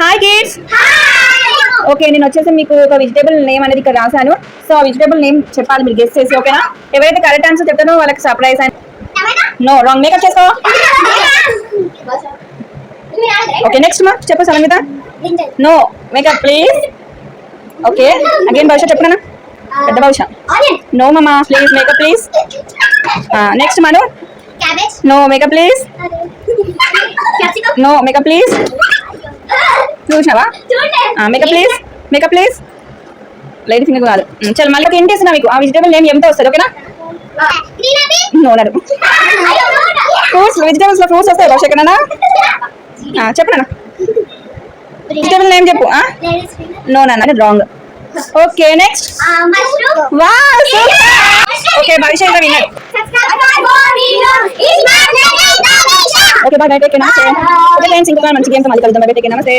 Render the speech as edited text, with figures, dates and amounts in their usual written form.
Hi kids. Okay, నేను వచ్చేసి మీకు ఒక వెజిటేబుల్ నేమ్ అనేది ఇక్కడ రాశాను. సో ఆ వెజిటేబుల్ నేమ్ చెప్పాలి మీరు గెస్ చేసి, ఓకేనా? ఎవరైతే కరెక్ట్ ఆన్సర్ చెప్తానో వాళ్ళకి సర్ప్రైజ్. No wrong. మేకప్ చేసుకో. ఓకే, నెక్స్ట్ మా చెప్పు Sangeeta. No makeup please. Okay, again భవిష్యత్ చెప్పనా? పెద్ద భవిష్య. నో మామా please makeup please. Next Manu. No makeup please. No makeup please. చూసినావా? Makeup please. Makeup please. లేదు ఫింగర్ కాదు. చల్ మళ్ళీ ఏం చేస్తున్నా మీకు ఆ వెజిటేబుల్ నేమ్ ఎంతో వస్తుంది, ఓకేనా? నోనరు ఫ్రూట్స్. వెజిటేబుల్స్ లో ఫ్రూట్స్ వస్తాయి భవిష్యత్, ఓకేనా? చెప్పనా? వెజిటేబుల్ నేమ్ చెప్పు. నో నాన్న wrong. Okay next. Okay Bhavishyat winner. Okay bye. Take care. Namaste. Okay friends, ఇంకా మంచి గేమ్తో మళ్ళీ కలుద్దాం. Take care. నమస్తే.